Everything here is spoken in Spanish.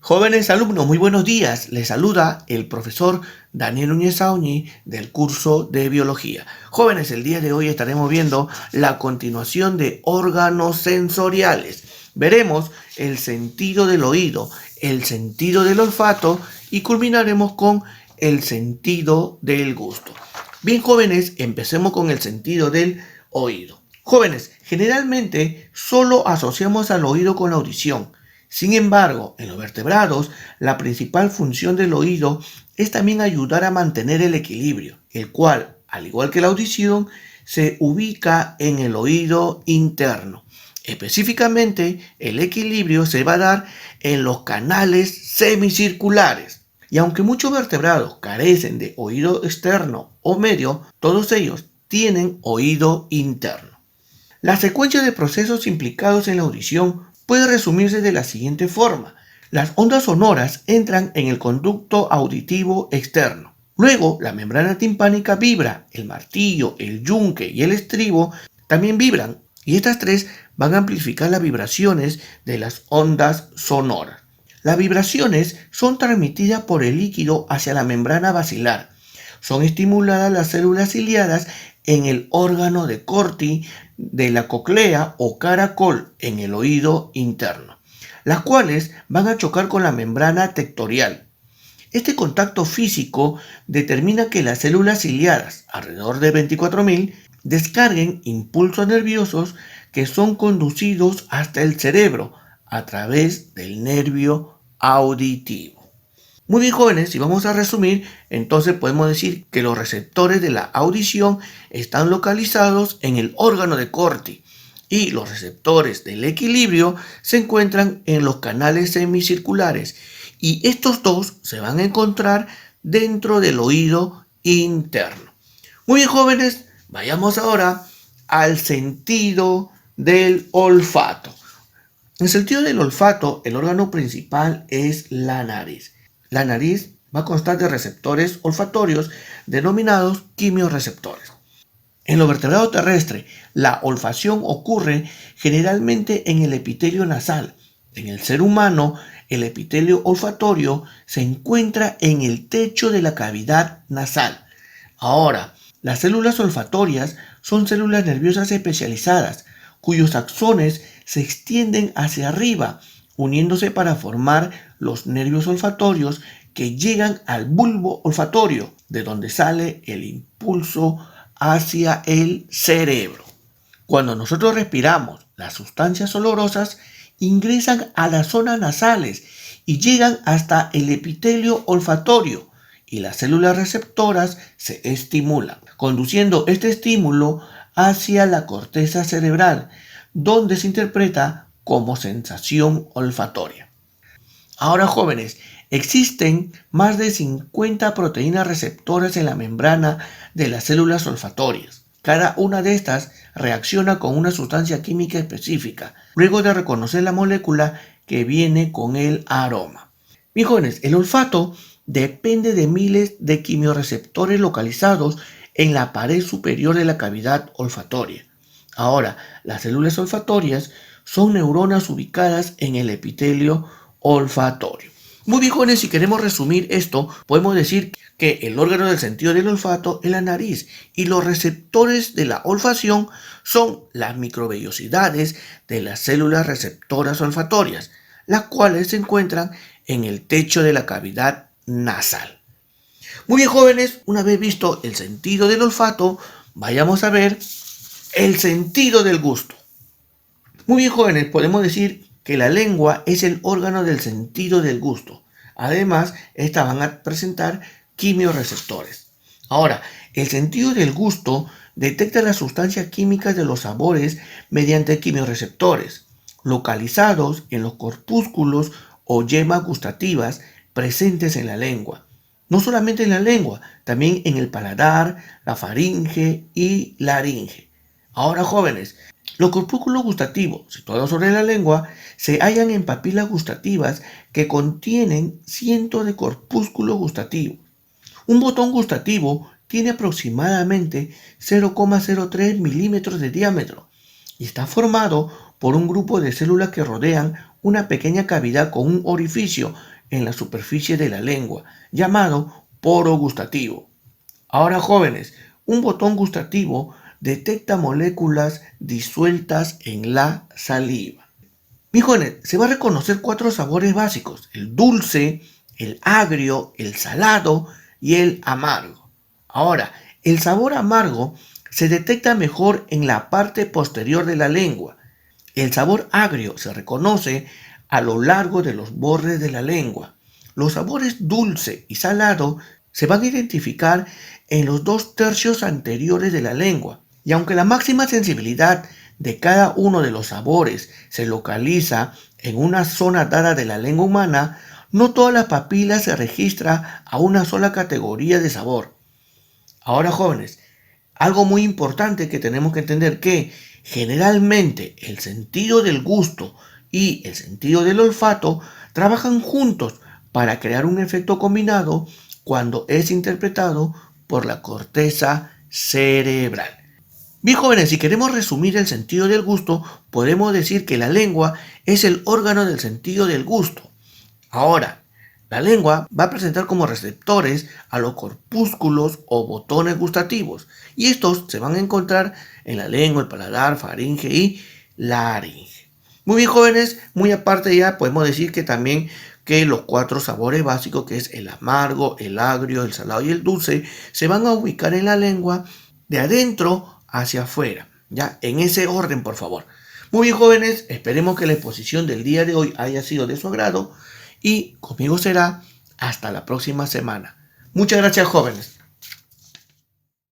Jóvenes alumnos, muy buenos días. Les saluda el profesor Daniel Núñez Saoñi del curso de Biología. Jóvenes, el día de hoy estaremos viendo la continuación de órganos sensoriales. Veremos el sentido del oído, el sentido del olfato y culminaremos con el sentido del gusto. Bien, jóvenes, empecemos con el sentido del oído. Jóvenes, generalmente solo asociamos al oído con la audición. Sin embargo, en los vertebrados, la principal función del oído es también ayudar a mantener el equilibrio, el cual, al igual que la audición, se ubica en el oído interno. Específicamente, el equilibrio se va a dar en los canales semicirculares. Y aunque muchos vertebrados carecen de oído externo o medio, todos ellos tienen oído interno. La secuencia de procesos implicados en la audición puede resumirse de la siguiente forma. Las ondas sonoras entran en el conducto auditivo externo. Luego, la membrana timpánica vibra, el martillo, el yunque y el estribo también vibran, y estas tres van a amplificar las vibraciones de las ondas sonoras. Las vibraciones son transmitidas por el líquido hacia la membrana basilar. Son estimuladas las células ciliadas en el órgano de Corti de la cóclea o caracol en el oído interno, las cuales van a chocar con la membrana tectorial. Este contacto físico determina que las células ciliadas, alrededor de 24.000, descarguen impulsos nerviosos que son conducidos hasta el cerebro a través del nervio auditivo. Muy bien, jóvenes, si vamos a resumir, entonces podemos decir que los receptores de la audición están localizados en el órgano de Corti y los receptores del equilibrio se encuentran en los canales semicirculares, y estos dos se van a encontrar dentro del oído interno. Muy bien, jóvenes, vayamos ahora al sentido del olfato. En el sentido del olfato, el órgano principal es la nariz. La nariz va a constar de receptores olfatorios denominados quimiorreceptores. En los vertebrados terrestres, la olfacción ocurre generalmente en el epitelio nasal. En el ser humano, el epitelio olfatorio se encuentra en el techo de la cavidad nasal. Ahora, las células olfatorias son células nerviosas especializadas, cuyos axones se extienden hacia arriba, uniéndose para formar los nervios olfatorios que llegan al bulbo olfatorio, de donde sale el impulso hacia el cerebro. Cuando nosotros respiramos, las sustancias olorosas ingresan a las zonas nasales y llegan hasta el epitelio olfatorio, y las células receptoras se estimulan, conduciendo este estímulo hacia la corteza cerebral, donde se interpreta como sensación olfatoria. Ahora, jóvenes, existen más de 50 proteínas receptoras en la membrana de las células olfatorias. Cada una de estas reacciona con una sustancia química específica, luego de reconocer la molécula que viene con el aroma. Bien, jóvenes, el olfato depende de miles de quimiorreceptores localizados en la pared superior de la cavidad olfatoria. Ahora, las células olfatorias son neuronas ubicadas en el epitelio olfatorio. Muy bien, jóvenes, si queremos resumir esto, podemos decir que el órgano del sentido del olfato es la nariz y los receptores de la olfacción son las microvellosidades de las células receptoras olfatorias, las cuales se encuentran en el techo de la cavidad nasal. Muy bien, jóvenes, una vez visto el sentido del olfato, vayamos a ver el sentido del gusto. Muy bien, jóvenes, podemos decir que la lengua es el órgano del sentido del gusto. Además, estas van a presentar quimiorreceptores. Ahora, el sentido del gusto detecta las sustancias químicas de los sabores mediante quimiorreceptores, localizados en los corpúsculos o yemas gustativas presentes en la lengua. No solamente en la lengua, también en el paladar, la faringe y laringe. Ahora, jóvenes, los corpúsculos gustativos, situados sobre la lengua, se hallan en papilas gustativas que contienen cientos de corpúsculos gustativos. Un botón gustativo tiene aproximadamente 0,03 milímetros de diámetro y está formado por un grupo de células que rodean una pequeña cavidad con un orificio en la superficie de la lengua, llamado poro gustativo. Ahora, jóvenes, un botón gustativo detecta moléculas disueltas en la saliva. Mis jóvenes, se va a reconocer 4 sabores básicos: el dulce, el agrio, el salado y el amargo. Ahora, el sabor amargo se detecta mejor en la parte posterior de la lengua. El sabor agrio se reconoce a lo largo de los bordes de la lengua. Los sabores dulce y salado se van a identificar en los 2/3 anteriores de la lengua. Y aunque la máxima sensibilidad de cada uno de los sabores se localiza en una zona dada de la lengua humana, no todas las papilas se registra a una sola categoría de sabor. Ahora, jóvenes, algo muy importante que tenemos que entender que generalmente el sentido del gusto y el sentido del olfato trabajan juntos para crear un efecto combinado cuando es interpretado por la corteza cerebral. Bien, jóvenes, si queremos resumir el sentido del gusto, podemos decir que la lengua es el órgano del sentido del gusto. Ahora, la lengua va a presentar como receptores a los corpúsculos o botones gustativos, y estos se van a encontrar en la lengua, el paladar, faringe y laringe. Muy bien, jóvenes, muy aparte ya podemos decir que también que los 4 sabores básicos, que es el amargo, el agrio, el salado y el dulce, se van a ubicar en la lengua de adentro hacia afuera, ya en ese orden, por favor. Muy bien, jóvenes, esperemos que la exposición del día de hoy haya sido de su agrado y conmigo será hasta la próxima semana. Muchas gracias, jóvenes.